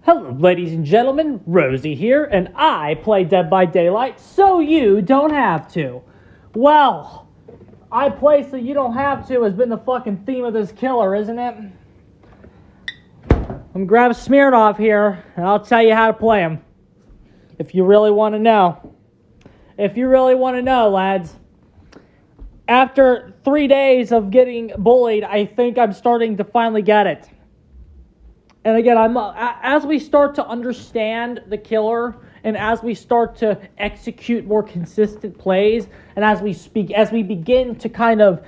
Hello, ladies and gentlemen, Rosie here, and I play Dead by Daylight so you don't have to. Well, I play so you don't have to has been the fucking theme of this killer, isn't it? I'm gonna grab Smirnoff here, and I'll tell you how to play him. If you really want to know. If you really want to know, lads. After 3 days of getting bullied, I think I'm starting to finally get it. And again, as we start to understand the killer, and as we start to execute more consistent plays, and as we begin to kind of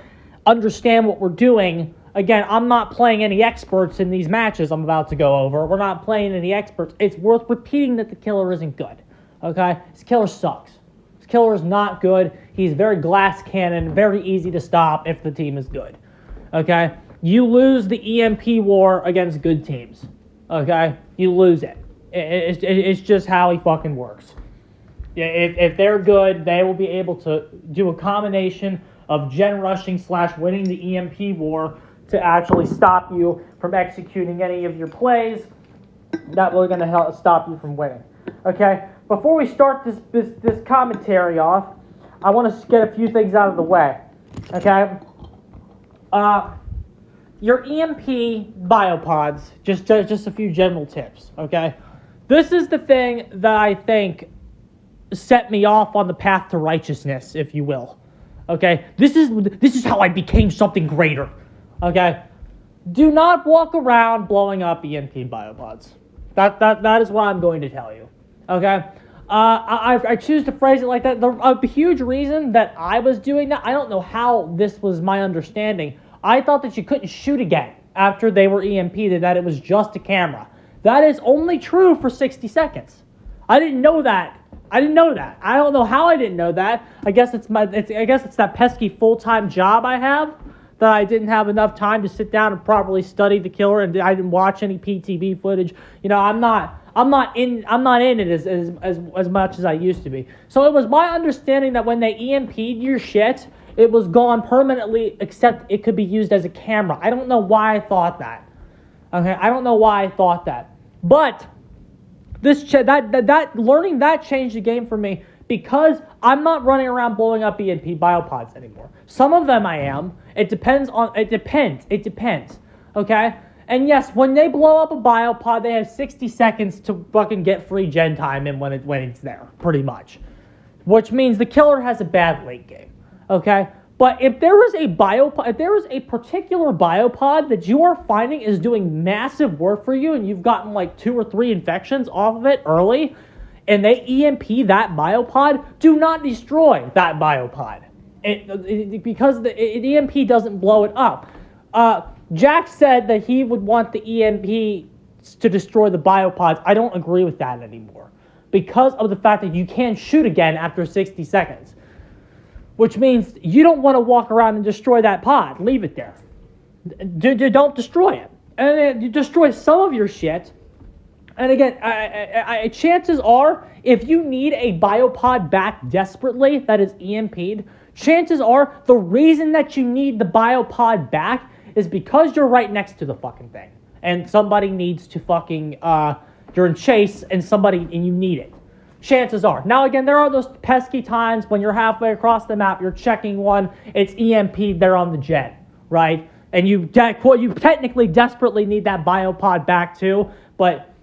understand what we're doing, again, I'm not playing any experts in these matches I'm about to go over. We're not playing any experts. It's worth repeating that the killer isn't good. Okay? This killer sucks. This killer is not good. He's very glass cannon, very easy to stop if the team is good. Okay? You lose the EMP war against good teams. Okay? You lose it. It's just how he fucking works. If they're good, they will be able to do a combination of gen rushing / winning the EMP war to actually stop you from executing any of your plays that were going to help stop you from winning. Okay? Before we start this commentary off, I want to get a few things out of the way. Okay? Your EMP biopods, just a few general tips, okay? This is the thing that I think set me off on the path to righteousness, if you will. Okay? This is how I became something greater. Okay? Do not walk around blowing up EMP biopods. That is what I'm going to tell you. Okay? I choose to phrase it like that. A huge reason that I was doing that, I don't know how this was my understanding. I thought that you couldn't shoot again after they were EMP'd, that it was just a camera. That is only true for 60 seconds. I didn't know that. I don't know how I didn't know that. I guess it's that pesky full-time job I have that I didn't have enough time to sit down and properly study the killer, and I didn't watch any PTV footage. You know, I'm not in it as much as I used to be. So it was my understanding that when they EMP'd your shit, it was gone permanently, except it could be used as a camera. I don't know why I thought that. Okay, I don't know why I thought that. But learning that changed the game for me, because I'm not running around blowing up EMP biopods anymore. Some of them I am. It depends. Okay? And yes, when they blow up a biopod, they have 60 seconds to fucking get free gen time in when it's there, pretty much. Which means the killer has a bad late game. Okay, but if there is a particular biopod that you are finding is doing massive work for you, and you've gotten like 2 or 3 infections off of it early, and they EMP that biopod, do not destroy that biopod. Because the EMP doesn't blow it up. Jack said that he would want the EMP to destroy the biopods. I don't agree with that anymore, because of the fact that you can't shoot again after 60 seconds. Which means you don't want to walk around and destroy that pod. Leave it there. Don't destroy it. And then you destroy some of your shit. And again, chances are, if you need a biopod back desperately that is EMP'd, chances are the reason that you need the biopod back is because you're right next to the fucking thing. And somebody needs to fucking, you're in chase and you need it. Chances are. Now, again, there are those pesky times when you're halfway across the map, you're checking one, it's EMP'd, they're on the gen, right? And you technically desperately need that biopod back too, but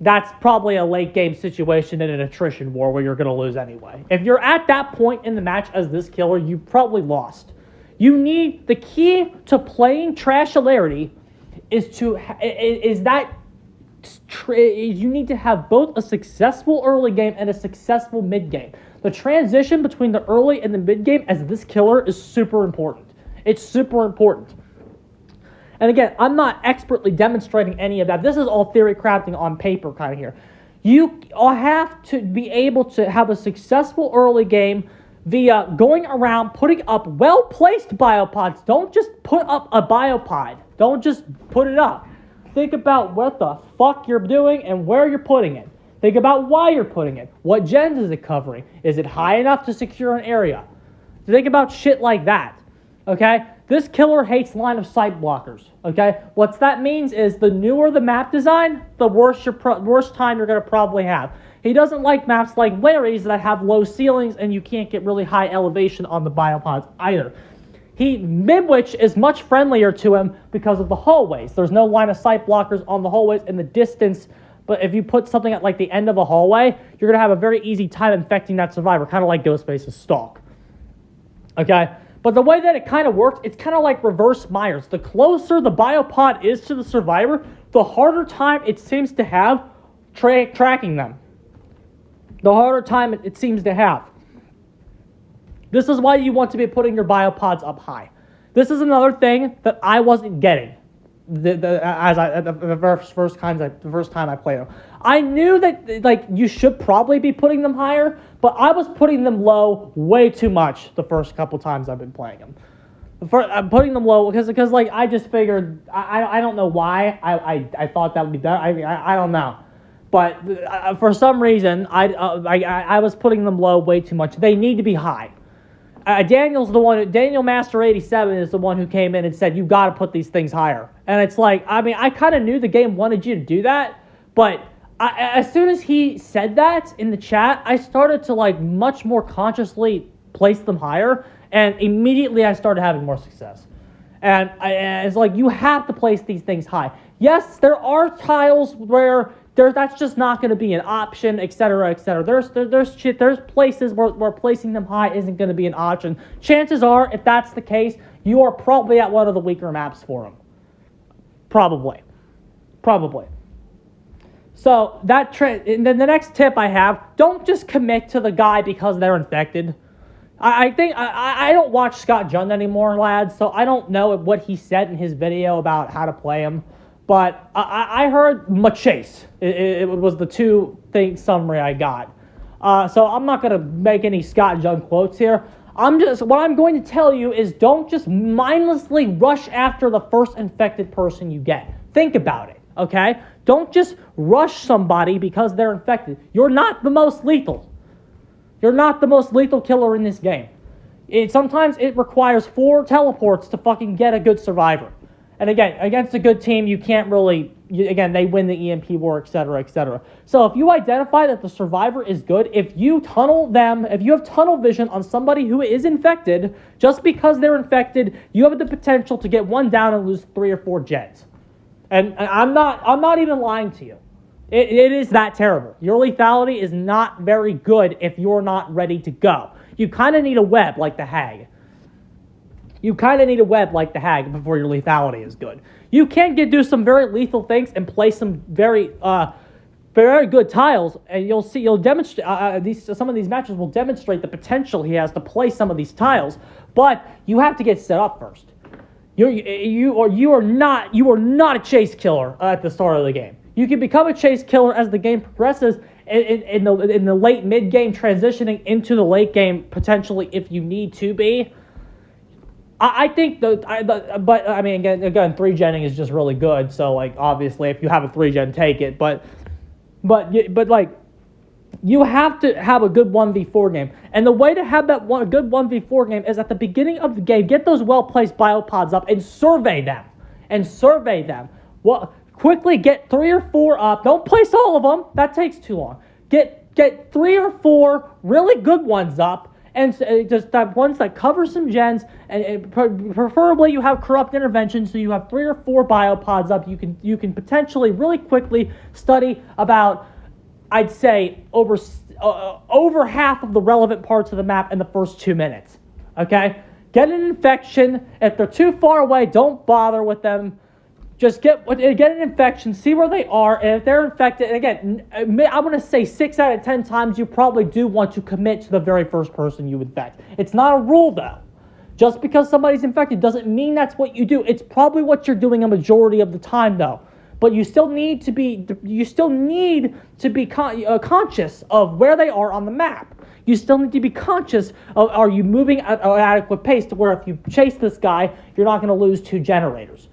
that's probably a late game situation in an attrition war where you're going to lose anyway. If you're at that point in the match as this killer, you probably lost. You need, the key to playing Trashilarity you need to have both a successful early game and a successful mid game. The transition between the early and the mid game as this killer is super important. It's super important. And again, I'm not expertly demonstrating any of that. This is all theory crafting on paper kind of here. You have to be able to have a successful early game via going around putting up well-placed biopods. Don't just put up a biopod. Don't just put it up. Think about what the fuck you're doing and where you're putting it. Think about why you're putting it. What gens is it covering? Is it high enough to secure an area? Think about shit like that. Okay? This killer hates line of sight blockers, okay? What that means is the newer the map design, the worse time you're going to probably have. He doesn't like maps like Larry's that have low ceilings and you can't get really high elevation on the biopods either. Midwich is much friendlier to him because of the hallways. There's no line of sight blockers on the hallways in the distance, but if you put something at like the end of a hallway, you're going to have a very easy time infecting that survivor, kind of like Ghostface's stalk. Okay? But the way that it kind of works, it's kind of like reverse Myers. The closer the biopod is to the survivor, the harder time it seems to have tracking them. The harder time it seems to have. This is why you want to be putting your biopods up high. This is another thing that I wasn't getting the first time I played them. I knew that like you should probably be putting them higher, but I was putting them low way too much the first couple times I've been playing them. I'm putting them low because like I just figured I don't know why I thought that would be better. I don't know. But for some reason, I was putting them low way too much. They need to be high. Daniel Master 87 is the one who came in and said, you got to put these things higher. And it's like, I mean, I kind of knew the game wanted you to do that, but as soon as he said that in the chat, I started to like much more consciously place them higher, and immediately I started having more success. And it's like, you have to place these things high. Yes, there are tiles where that's just not going to be an option, etc., etc. There's places where placing them high isn't going to be an option. Chances are, if that's the case, you are probably at one of the weaker maps for them. Probably. So and then the next tip I have: don't just commit to the guy because they're infected. I think I don't watch Scott Jund anymore, lads, so I don't know what he said in his video about how to play him. But I heard Machase. It was the two-thing summary I got. So I'm not going to make any Scott Jund quotes here. What I'm going to tell you is don't just mindlessly rush after the first infected person you get. Think about it, okay? Don't just rush somebody because they're infected. You're not the most lethal. You're not the most lethal killer in this game. Sometimes it requires 4 teleports to fucking get a good survivor. And again, against a good team, you can't really, they win the EMP war, etc., etc. So if you identify that the survivor is good, if you have tunnel vision on somebody who is infected, just because they're infected, you have the potential to get one down and lose 3 or 4 gens. And I'm not even lying to you. It is that terrible. Your lethality is not very good if you're not ready to go. You kind of need a web like the Hag. Before your lethality is good. You can do some very lethal things and play some very good tiles, and you'll demonstrate some of these matches will demonstrate the potential he has to play some of these tiles. But you have to get set up first. You are not a chase killer at the start of the game. You can become a chase killer as the game progresses in the late mid game, transitioning into the late game potentially if you need to be. I think but I mean again 3-genning is just really good. So like obviously if you have a 3-gen, take it. But like you have to have a good 1v4 game, and the way to have that good 1v4 game is at the beginning of the game, get those well placed biopods up and survey them. Well, quickly get 3 or 4 up. Don't place all of them. That takes too long. Get 3 or 4 really good ones up. And just that ones that cover some gens, and preferably you have corrupt intervention, so you have 3 or 4 biopods up. You can potentially really quickly study about, I'd say, over half of the relevant parts of the map in the first 2 minutes. Okay, get an infection. If they're too far away, don't bother with them. Just get an infection, see where they are, and if they're infected, and again, I'm going to say 6 out of 10 times you probably do want to commit to the very first person you infect. It's not a rule, though. Just because somebody's infected doesn't mean that's what you do. It's probably what you're doing a majority of the time, though. But you still need to be conscious of where they are on the map. You still need to be conscious of, are you moving at an adequate pace to where if you chase this guy, you're not going to lose 2 generators.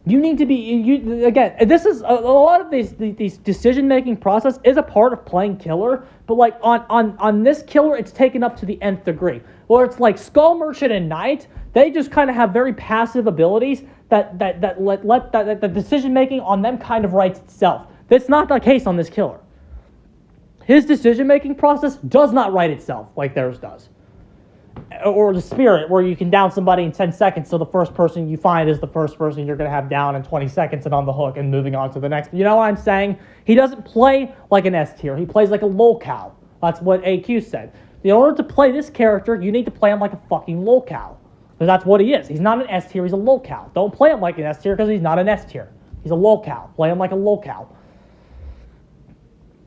You need to be, again, this is a lot of these decision-making process is a part of playing killer, but like on this killer, it's taken up to the nth degree. Where it's like Skull Merchant and Knight, They just kind of have very passive abilities that the decision making on them kind of writes itself. That's not the case on this killer. His decision making process does not write itself like theirs does. Or the spirit, where you can down somebody in 10 seconds, so the first person you find is the first person you're going to have down in 20 seconds and on the hook and moving on to the next. You know what I'm saying? He doesn't play like an S tier. He plays like a lolcow. That's what AQ said. In order to play this character, you need to play him like a fucking lolcow. Because that's what he is. He's not an S tier, he's a lolcow. Don't play him like an S tier because he's not an S tier. He's a lolcow. Play him like a lolcow.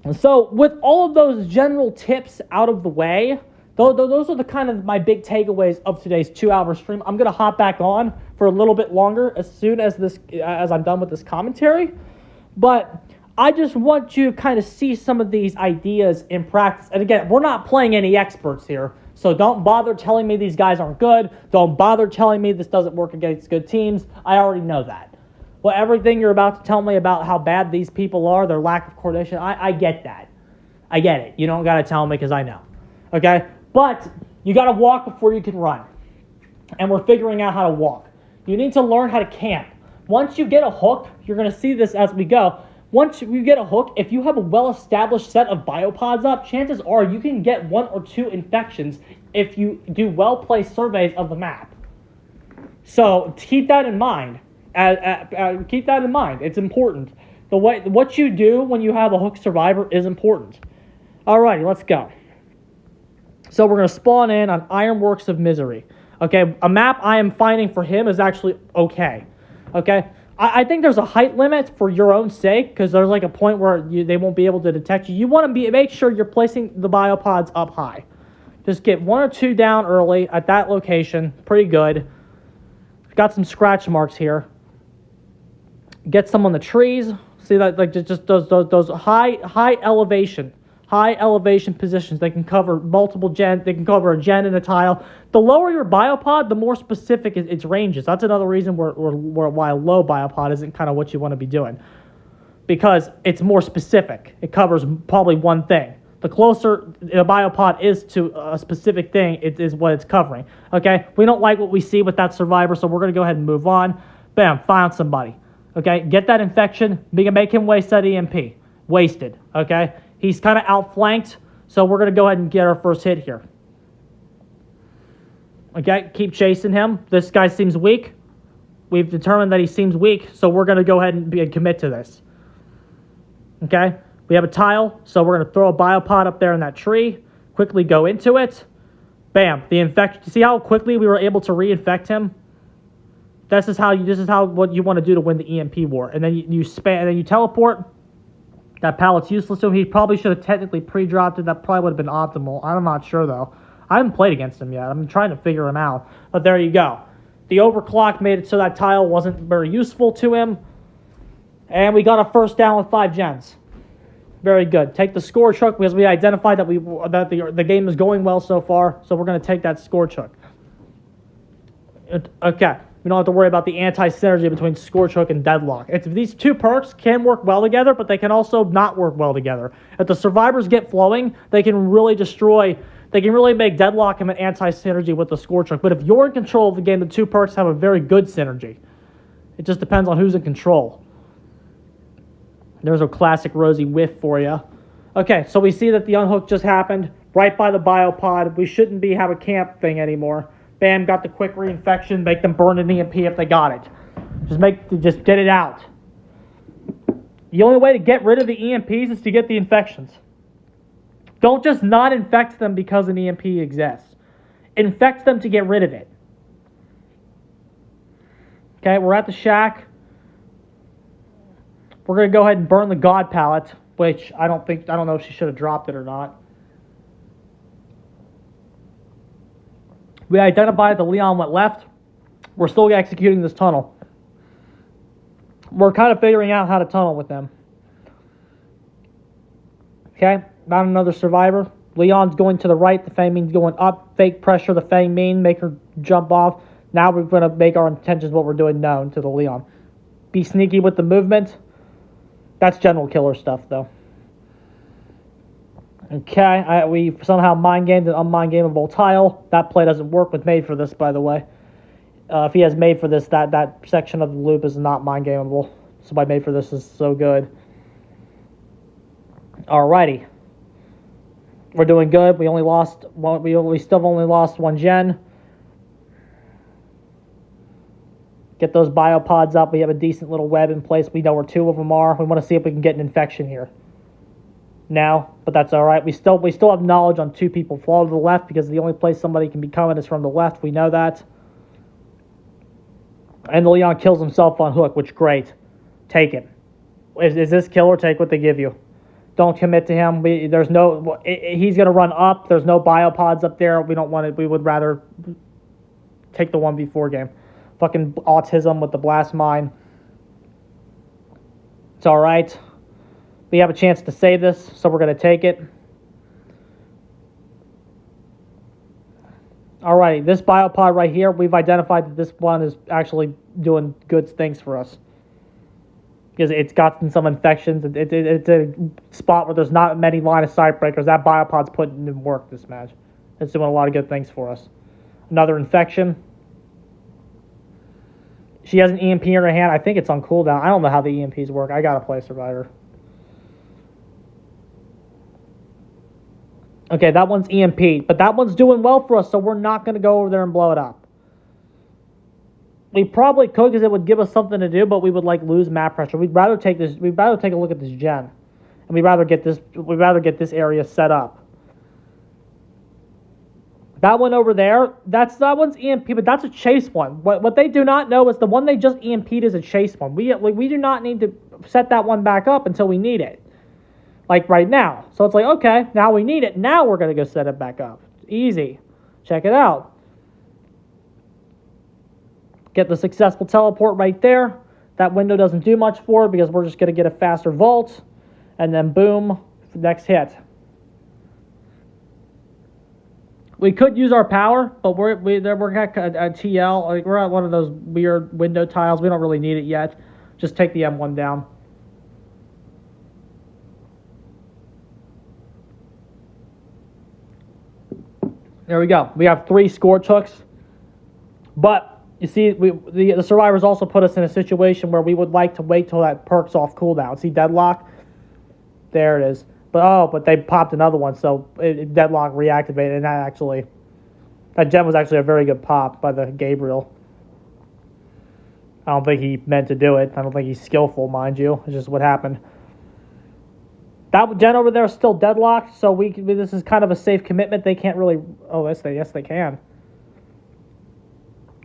And so, with all of those general tips out of the way, those are the kind of my big takeaways of today's 2-hour stream. I'm going to hop back on for a little bit longer as soon as I'm done with this commentary. But I just want you to kind of see some of these ideas in practice. And again, we're not playing any experts here, so don't bother telling me these guys aren't good. Don't bother telling me this doesn't work against good teams. I already know that. Well, everything you're about to tell me about how bad these people are, their lack of coordination, I get that. I get it. You don't got to tell me because I know. Okay? But you got to walk before you can run. And we're figuring out how to walk. You need to learn how to camp. Once you get a hook, you're going to see this as we go. Once you get a hook, if you have a well-established set of biopods up, chances are you can get 1 or 2 infections if you do well-placed surveys of the map. So keep that in mind. Keep that in mind. It's important. What you do when you have a hook survivor is important. Alrighty, let's go. So we're going to spawn in on Ironworks of Misery. Okay, a map I am finding for him is actually okay. Okay, I think there's a height limit for your own sake, because there's like a point where they won't be able to detect you. You want to make sure you're placing the biopods up high. Just get 1 or 2 down early at that location. Pretty good. Got some scratch marks here. Get some on the trees. See that, like just those high elevation positions. They can cover multiple gens. They can cover a gen and a tile. The lower your biopod, the more specific its range is. That's another reason why a low biopod isn't kind of what you want to be doing, because it's more specific. It covers probably one thing. The closer a biopod is to a specific thing, it is what it's covering. Okay, we don't like what we see with that survivor, so we're going to go ahead and move on. Bam, found somebody. Okay, get that infection. We can make him waste that EMP. Wasted. Okay, he's kind of outflanked, so we're going to go ahead and get our first hit here. Okay, keep chasing him. This guy seems weak. We've determined that he seems weak, so we're going to go ahead and commit to this. Okay, we have a tile, so we're going to throw a biopod up there in that tree. Quickly go into it. Bam, the infection. See how quickly we were able to reinfect him? This is how what you want to do to win the EMP war. And then you spam, and then you teleport. That pallet's useless to him. He probably should have technically pre-dropped it. That probably would have been optimal. I'm not sure, though. I haven't played against him yet. I'm trying to figure him out. But there you go. The overclock made it so that tile wasn't very useful to him. And we got a first down with 5 gens. Very good. Take the score chuck because we identified that the game is going well so far. So we're going to take that score chuck. Okay. We don't have to worry about the anti-synergy between Scorchhook and Deadlock. These 2 perks can work well together, but they can also not work well together. If the survivors get flowing, they can really make Deadlock an anti-synergy with the Scorchhook. But if you're in control of the game, the 2 perks have a very good synergy. It just depends on who's in control. There's a classic Rosie whiff for you. Okay, so we see that the unhook just happened right by the biopod. We shouldn't have a camp thing anymore. Bam, got the quick reinfection. Make them burn an EMP if they got it. Just get it out. The only way to get rid of the EMPs is to get the infections. Don't just not infect them because an EMP exists. Infect them to get rid of it. Okay, we're at the shack. We're going to go ahead and burn the God pallet, which I don't know if she should have dropped it or not. We identified that Leon went left. We're still executing this tunnel. We're kind of figuring out how to tunnel with them. Okay, not another survivor. Leon's going to the right. The Fang Mean's going up. Fake pressure the Fang Mean. Make her jump off. Now we're going to make our intentions, what we're doing, known to the Leon. Be sneaky with the movement. That's general killer stuff, though. Okay, we somehow mind-gamed an unmind-gameable tile. That play doesn't work, but made for this, by the way. If he has made for this, that section of the loop is not mind gameable. Somebody made for this is so good. Alrighty. We're doing good. We only lost one. We still only lost one gen. Get those biopods up. We have a decent little web in place. We know where 2 of them are. We want to see if we can get an infection here. Now, but that's all right. We still have knowledge on 2 people. Fall to the left because the only place somebody can be coming is from the left. We know that. And the Leon kills himself on hook, which great. Take it. Is this kill or take what they give you? Don't commit to him. He's going to run up. There's no biopods up there. We don't want it. We would rather take the 1v4 game. Fucking autism with the blast mine. It's all right. We have a chance to save this, so we're going to take it. Alrighty, this biopod right here, we've identified that this one is actually doing good things for us. Because it's gotten some infections. It's a spot where there's not many line of sight breakers. That biopod's putting in work this match. It's doing a lot of good things for us. Another infection. She has an EMP in her hand. I think it's on cooldown. I don't know how the EMPs work. I gotta play Survivor. Okay, that one's EMP'd, but that one's doing well for us, so we're not going to go over there and blow it up. We probably could because it would give us something to do, but we would lose map pressure. We'd rather take this. We'd rather take a look at this gen, and we'd rather get this area set up. That one over there, that one's EMP, but that's a chase one. What they do not know is the one they just EMP'd is a chase one. We do not need to set that one back up until we need it. Like right now. So it's like, okay, now we need it. Now we're going to go set it back up. Easy. Check it out. Get the successful teleport right there. That window doesn't do much for it because we're just going to get a faster vault. And then boom, next hit. We could use our power, but we're at a TL. Like we're at one of those weird window tiles. We don't really need it yet. Just take the M1 down. There we go. We have 3 scorch hooks. But, you see, the survivors also put us in a situation where we would like to wait till that perk's off cooldown. See deadlock? There it is. But they popped another one, so deadlock reactivated, and that gem was actually a very good pop by the Gabriel. I don't think he meant to do it. I don't think he's skillful, mind you. It's just what happened. That gen over there is still deadlocked, so this is kind of a safe commitment. They can't really... Oh, yes, they can.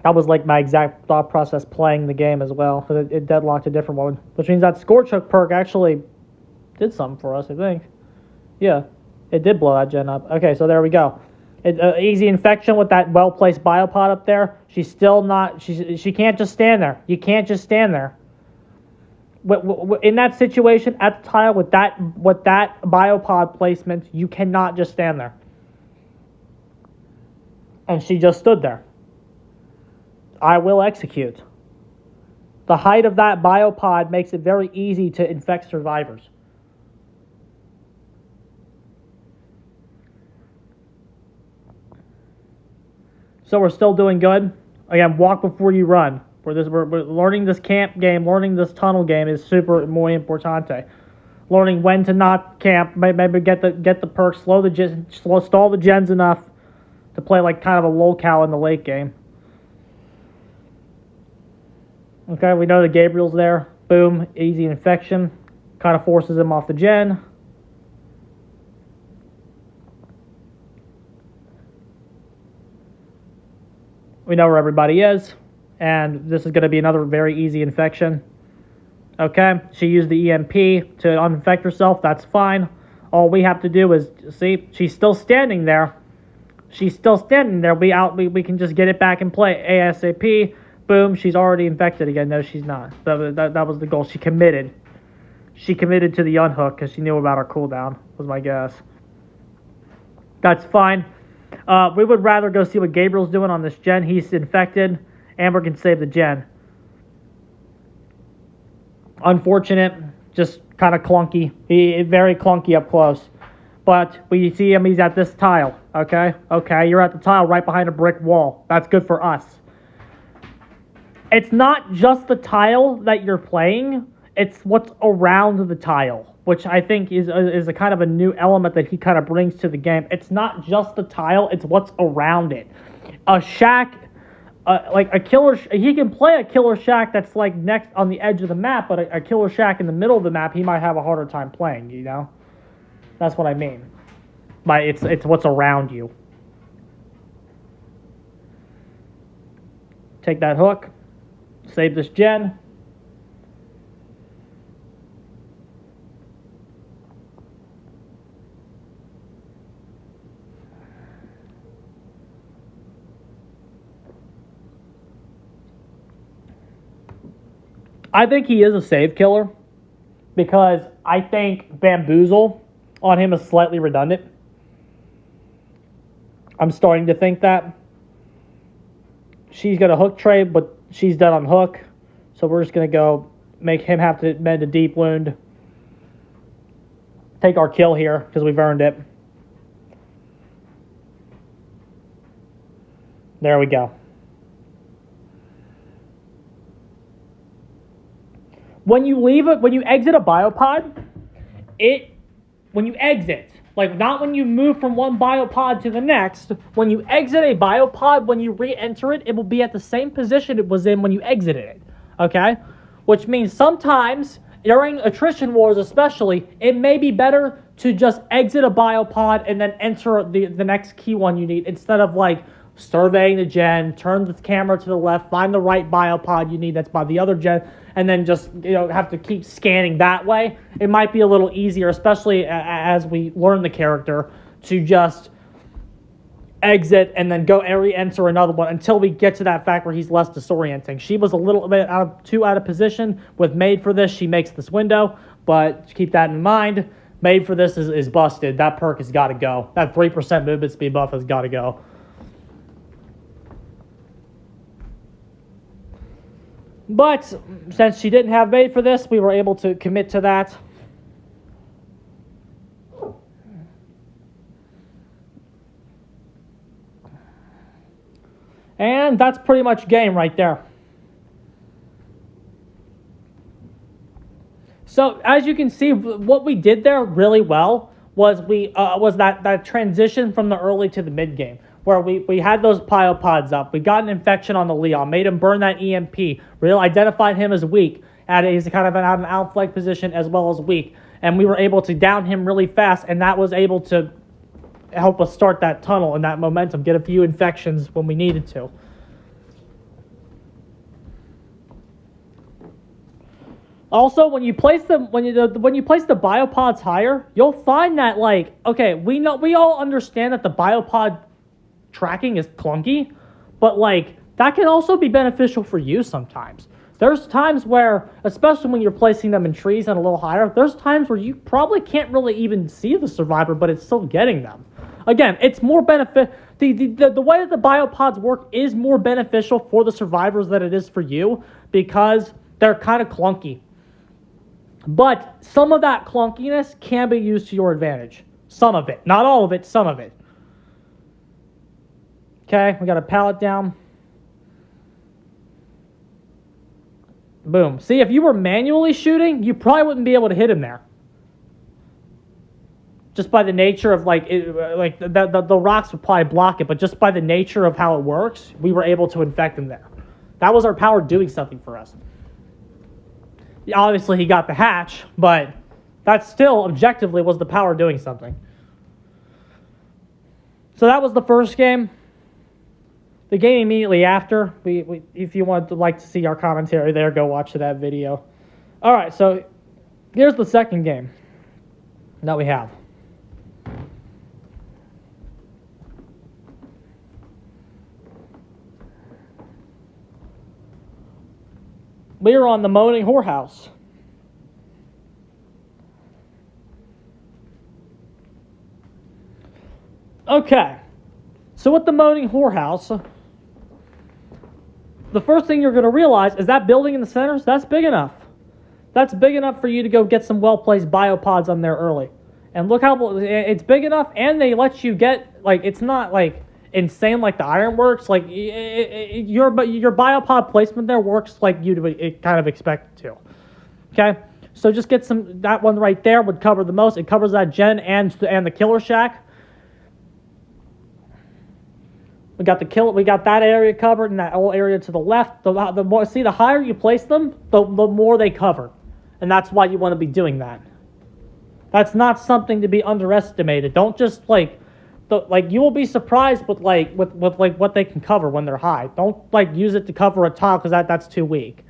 That was like my exact thought process playing the game as well. It deadlocked a different one, which means that Scorch Hook perk actually did something for us, I think. Yeah, it did blow that gen up. Okay, so there we go. Easy infection with that well-placed biopod up there. She's still not... She can't just stand there. You can't just stand there. In that situation at the tile with that biopod placement, you cannot just stand there. And she just stood there. I will execute. The height of that biopod makes it very easy to infect survivors. So we're still doing good. Again, walk before you run. We're learning this camp game, learning this tunnel game is super muy importante. Learning when to not camp, maybe get the perks, stall the gens enough to play like kind of a locale in the late game. Okay, we know the Gabriel's there. Boom, easy infection. Kind of forces him off the gen. We know where everybody is. And this is going to be another very easy infection. Okay, she used the EMP to uninfect herself. That's fine. All we have to do is, see, she's still standing there. She's still standing there. We can just get it back in play ASAP. Boom, she's already infected again. No, she's not. That was the goal. She committed. She committed to the unhook because she knew about our cooldown, was my guess. That's fine. We would rather go see what Gabriel's doing on this gen. He's infected. Amber can save the gen. Unfortunate, just kind of clunky. Very clunky up close. But we see him, he's at this tile. Okay, you're at the tile right behind a brick wall. That's good for us. It's not just the tile that you're playing, it's what's around the tile, which I think is a kind of a new element that he kind of brings to the game. It's not just the tile, it's what's around it. A shack, like a killer, he can play a killer shack that's like next on the edge of the map, but a killer shack in the middle of the map, he might have a harder time playing, you know? That's what I mean. But it's what's around you. Take that hook. Save this gen. I think he is a save killer because I think Bamboozle on him is slightly redundant. I'm starting to think that. She's got a hook trade, but she's dead on hook. So we're just going to go make him have to mend a deep wound. Take our kill here because we've earned it. There we go. When you leave it, when you exit a biopod, when you exit, like not when you move from one biopod to the next, when you exit a biopod, when you re-enter it, it will be at the same position it was in when you exited it, okay? Which means sometimes, during attrition wars especially, it may be better to just exit a biopod and then enter the next key one you need, instead of like surveying the gen, turn the camera to the left, find the right biopod you need that's by the other gen, and then just have to keep scanning that way. It might be a little easier, especially as we learn the character, to just exit and then go and re-enter another one until we get to that fact where he's less disorienting. She was a little bit too out of position. With Made for This, she makes this window, but keep that in mind. Made for This is busted. That perk has got to go. That 3% movement speed buff has got to go. But since she didn't have Made for This, we were able to commit to that. And that's pretty much game right there. So as you can see, what we did there really well was that transition from the early to the mid game, where we had those biopods up. We got an infection on the Leon, made him burn that EMP, really identified him as weak. He's kind of out of an outflank position as well as weak. And we were able to down him really fast, and that was able to help us start that tunnel and that momentum, get a few infections when we needed to. Also, when you place the biopods higher, you'll find that, like, okay, we all understand that the biopod tracking is clunky, but like that can also be beneficial for you sometimes. There's times where, especially when you're placing them in trees and a little higher, there's times where you probably can't really even see the survivor, but it's still getting them. Again, it's more benefit. The way that the biopods work is more beneficial for the survivors than it is for you, because they're kind of clunky. But some of that clunkiness can be used to your advantage. Some of it. Not all of it, some of it. Okay, we got a pallet down. Boom. See, if you were manually shooting, you probably wouldn't be able to hit him there. Just by the nature of, the rocks would probably block it, but just by the nature of how it works, we were able to infect him there. That was our power doing something for us. Obviously, he got the hatch, but that still, objectively, was the power doing something. So that was the first game. The game immediately after, if you want to like to see our commentary there, go watch that video. All right, so here's the second game that we have. We are on the Moaning Whorehouse. Okay, so with the Moaning Whorehouse, the first thing you're going to realize is that building in the center, that's big enough. That's big enough for you to go get some well-placed biopods on there early. And look how it's big enough, and they let you get, like, it's not like, insane like the ironworks, like your biopod placement there works like you'd kind of expect it to. Okay, so just get that one right there would cover the most. It covers that gen and the killer shack. We got that area covered, and that whole area to the left. The higher you place them, the more they cover, and that's why you want to be doing that. That's not something to be underestimated. Don't just you will be surprised with what they can cover when they're high. Don't use it to cover a tile because that's too weak.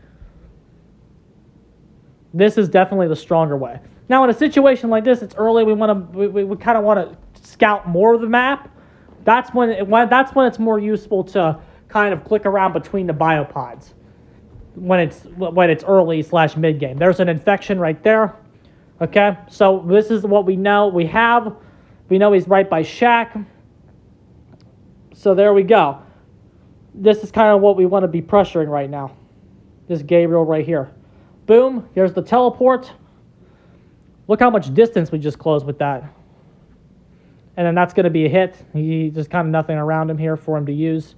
This is definitely the stronger way. Now in a situation like this, it's early. We kind of want to scout more of the map. That's when it's more useful to kind of click around between the biopods when it's early / mid game. There's an infection right there. Okay, so this is what we know. We know he's right by Shack. So there we go. This is kind of what we want to be pressuring right now. This Gabriel right here. Boom, here's the teleport. Look how much distance we just closed with that. And then that's going to be a hit. There's kind of nothing around him here for him to use.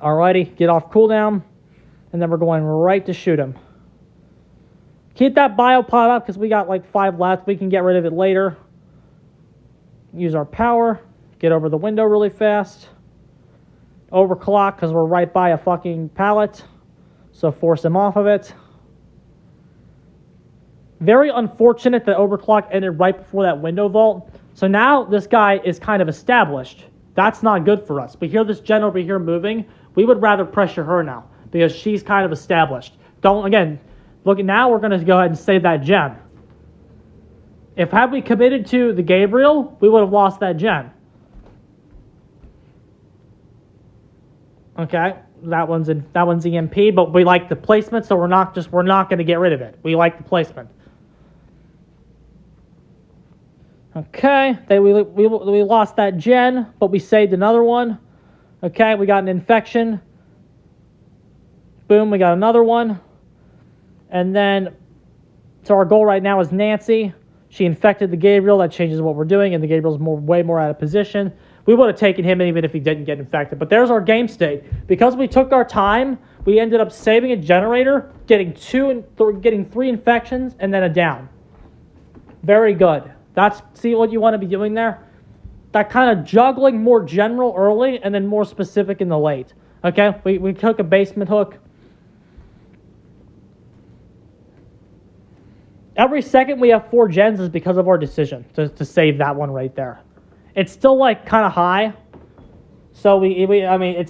Alrighty, get off cooldown. And then we're going right to shoot him. Keep that biopod up because we got 5 left. We can get rid of it later. Use our power. Get over the window really fast. Overclock because we're right by a fucking pallet. So force him off of it. Very unfortunate that overclock ended right before that window vault. So now this guy is kind of established. That's not good for us. But here, this gen over here moving, we would rather pressure her now because she's kind of established. Look, now we're going to go ahead and save that gen. Had we committed to the Gabriel, we would have lost that gen. Okay, that one's EMP, but we like the placement, so we're not going to get rid of it. We like the placement. Okay, we lost that gen, but we saved another one. Okay, we got an infection. Boom, we got another one. And then, so our goal right now is Nancy. She infected the Gabriel. That changes what we're doing, and the Gabriel's way more out of position. We would have taken him even if he didn't get infected. But there's our game state. Because we took our time, we ended up saving a generator, getting 3 infections, and then a down. Very good. See what you want to be doing there? That kind of juggling more general early and then more specific in the late. Okay, we took a basement hook. Every second we have 4 gens is because of our decision to save that one right there. It's still kind of high. So it's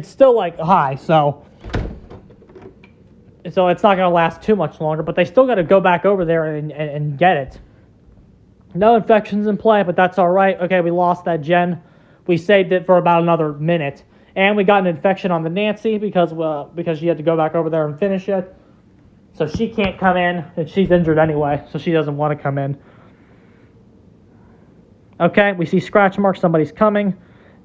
still high, so it's not going to last too much longer, but they still got to go back over there and get it. No infections in play, but that's all right. Okay, we lost that gen. We saved it for about another minute. And we got an infection on the Nancy because she had to go back over there and finish it. So she can't come in, and she's injured anyway, so she doesn't want to come in. Okay, we see scratch marks. Somebody's coming.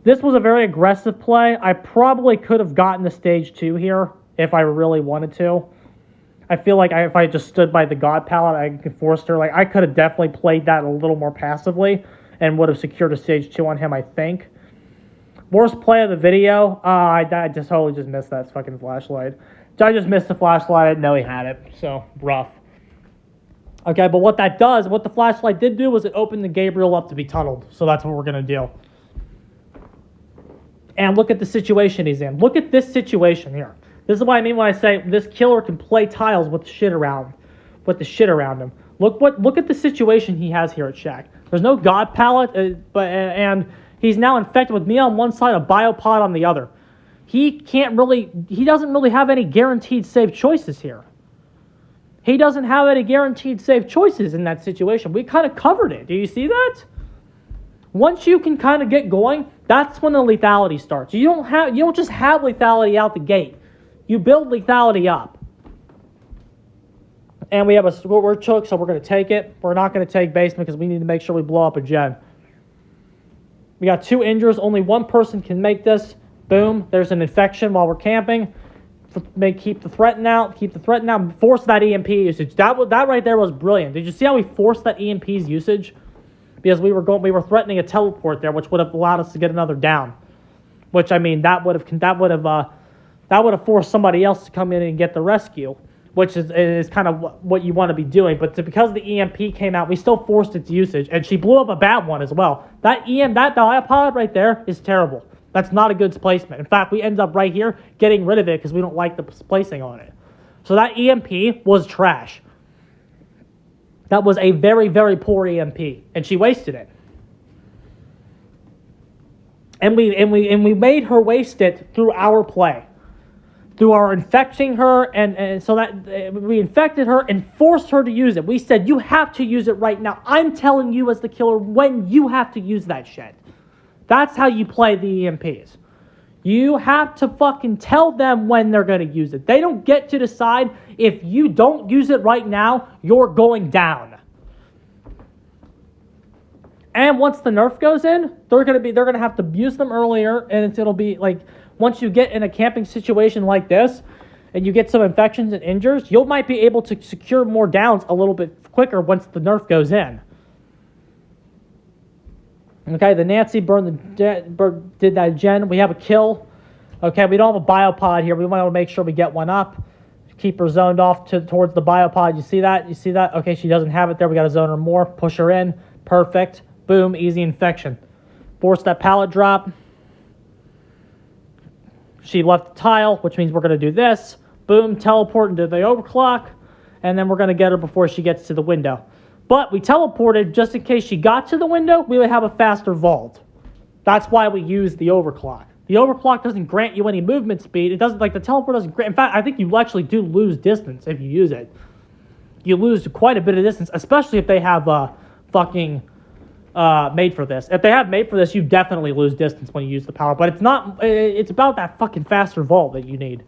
This was a very aggressive play. I probably could have gotten to stage 2 here if I really wanted to. I feel like if I just stood by the God palette, I could force her. I could have definitely played that a little more passively and would have secured a stage 2 on him, I think. Worst play of the video. I just totally just missed that fucking flashlight. I just missed the flashlight. I didn't know he had it. So, rough. Okay, but what the flashlight did do was it opened the Gabriel up to be tunneled. So that's what we're going to do. And look at the situation he's in. Look at this situation here. This is what I mean when I say this killer can play tiles with the shit around him. Look at the situation he has here at Shack. There's no God palette, and he's now infected with me on one side, a biopod on the other. He doesn't really have any guaranteed save choices here. He doesn't have any guaranteed save choices in that situation. We kind of covered it. Do you see that? Once you can kind of get going, that's when the lethality starts. You don't just have lethality out the gate. You build lethality up. And we have we're choke, so we're going to take it. We're not going to take basement because we need to make sure we blow up a gen. We got 2 injures. Only one person can make this. Boom. There's an infection while we're camping. Keep the threaten out. Force that EMP usage. That right there was brilliant. Did you see how we forced that EMP's usage? because we were threatening a teleport there, which would have allowed us to get another down. Which, I mean, that would have forced somebody else to come in and get the rescue, which is kind of what you want to be doing. But because the EMP came out, we still forced its usage, and she blew up a bad one as well. That diapod right there is terrible. That's not a good placement. In fact, we ended up right here getting rid of it because we don't like the placing on it. So that EMP was trash. That was a very, very poor EMP, and she wasted it. And we made her waste it through our play, through our infecting her, and so that we infected her and forced her to use it. We said, you have to use it right now. I'm telling you as the killer when you have to use that shit. That's how you play the EMPs. You have to fucking tell them when they're going to use it. They don't get to decide. If you don't use it right now, you're going down. And once the nerf goes in, they're gonna have to use them earlier, and it'll be like once you get in a camping situation like this, and you get some infections and injures, you might be able to secure more downs a little bit quicker once the nerf goes in. Okay, the Nancy did that gen. We have a kill. Okay, we don't have a biopod here. We want to make sure we get one up. Keep her zoned off towards the biopod. You see that? You see that? Okay, she doesn't have it there. We got to zone her more. Push her in. Perfect. Boom, easy infection. Force that pallet drop. She left the tile, which means we're going to do this. Boom, teleport into the overclock. And then we're going to get her before she gets to the window. But we teleported just in case she got to the window, we would have a faster vault. That's why we use the overclock. The overclock doesn't grant you any movement speed. It doesn't, like the teleport doesn't grant. In fact, I think you actually do lose distance if you use it. You lose quite a bit of distance, especially if they have made for this. If they have made for this, you definitely lose distance when you use the power. But it's not. It's about that fucking faster vault that you need.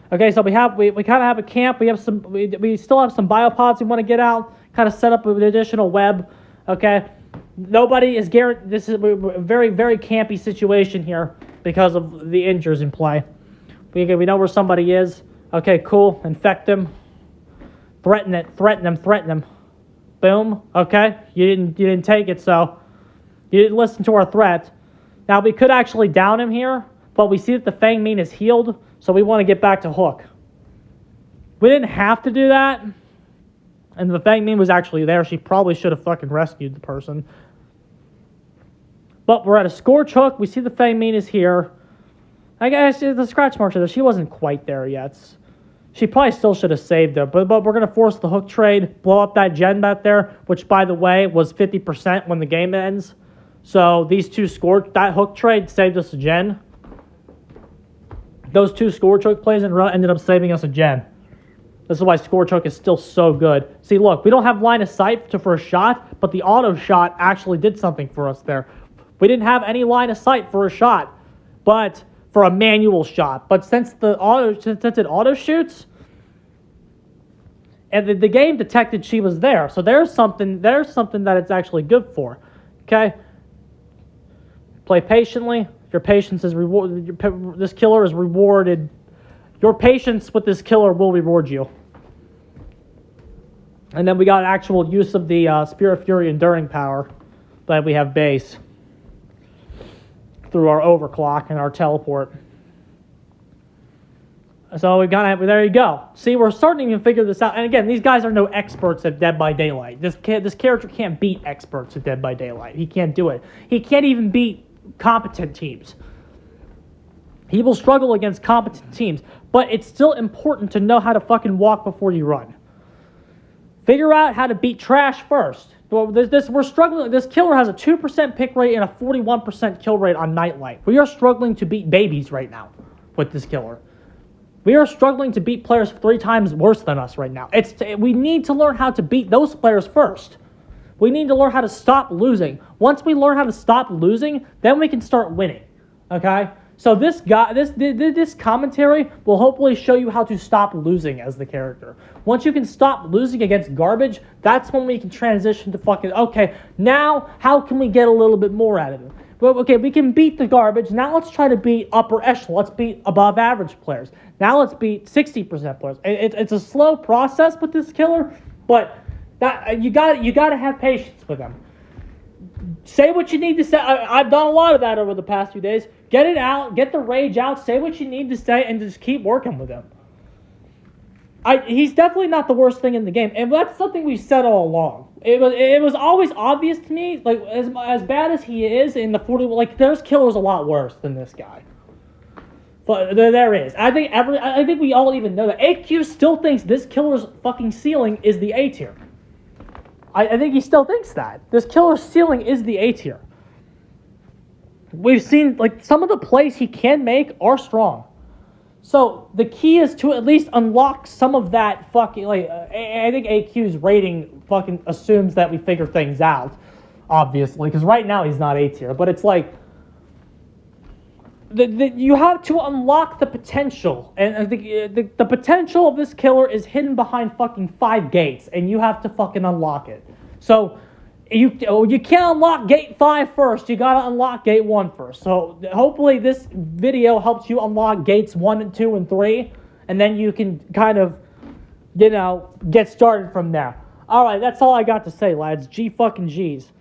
Okay, so we kind of have a camp. We still have some biopods we want to get out. Kind of set up an additional web. Okay, nobody is guaranteed. This is a very, very campy situation here because of the injures in play. We know where somebody is. Okay, cool. Infect them. Threaten them. Boom. Okay, you didn't take it, so you didn't listen to our threat. Now we could actually down him here, but we see that the Fang Mean is healed, so we want to get back to Hook. We didn't have to do that, and the Fang Mean was actually there. She probably should have fucking rescued the person. But we're at a Scorch Hook. We see the Fang Mean is here. I guess the scratch marks are there. She wasn't quite there yet. She probably still should have saved her, but we're going to force the Hook trade, blow up that gen back there, which, by the way, was 50% when the game ends. So these two that Hook trade saved us a gen. Those two Scorch Hook plays in a row ended up saving us a gen. This is why Scorch Hook is still so good. See, look, we don't have line of sight for a shot, but the auto shot actually did something for us there. We didn't have any line of sight for a shot, but for a manual shot. But since it auto shoots, and the game detected she was there, so there's something that it's actually good for. Okay, play patiently. Your patience is rewarded. This killer is rewarded. Your patience with this killer will reward you. And then we got actual use of the Spirit Fury Enduring power that we have base through our overclock and our teleport. So we there you go. See, we're starting to figure this out. And again, these guys are no experts at Dead by Daylight. This character can't beat experts at Dead by Daylight. He can't do it. He can't even beat competent teams. He will struggle against competent teams. But it's still important to know how to fucking walk before you run. Figure out how to beat trash first. We're struggling. This killer has a 2% pick rate and a 41% kill rate on Nightlight. We are struggling to beat babies right now with this killer. We are struggling to beat players 3 times worse than us right now. We need to learn how to beat those players first. We need to learn how to stop losing. Once we learn how to stop losing, then we can start winning. Okay? So this commentary will hopefully show you how to stop losing as the character. Once you can stop losing against garbage, that's when we can transition to fucking, okay, now how can we get a little bit more out of it? Well, okay, we can beat the garbage. Now let's try to beat upper echelon. Let's beat above average players. Now let's beat 60% players. It's a slow process with this killer, but That you got to have patience with him. Say what you need to say. I've done a lot of that over the past few days. Get it out, get the rage out, say what you need to say, and just keep working with him. He's definitely not the worst thing in the game, and that's something we've said all along. It was always obvious to me, like as bad as he is in the 40, like there's killers a lot worse than this guy. But there is. I think we all even know that. AQ still thinks this killer's fucking ceiling is the A tier. I think he still thinks that. This killer's ceiling is the A tier. We've seen, like, some of the plays he can make are strong. So the key is to at least unlock some of that fucking, like, I think AQ's rating fucking assumes that we figure things out, obviously, because right now he's not A tier, but it's like, you have to unlock the potential, and the potential of this killer is hidden behind fucking 5 gates, and you have to fucking unlock it. So you can't unlock gate 5 first. You gotta unlock gate 1 first. So hopefully this video helps you unlock gates 1 and 2 and 3, and then you can kind of, get started from there. All right, that's all I got to say, lads. G fucking G's.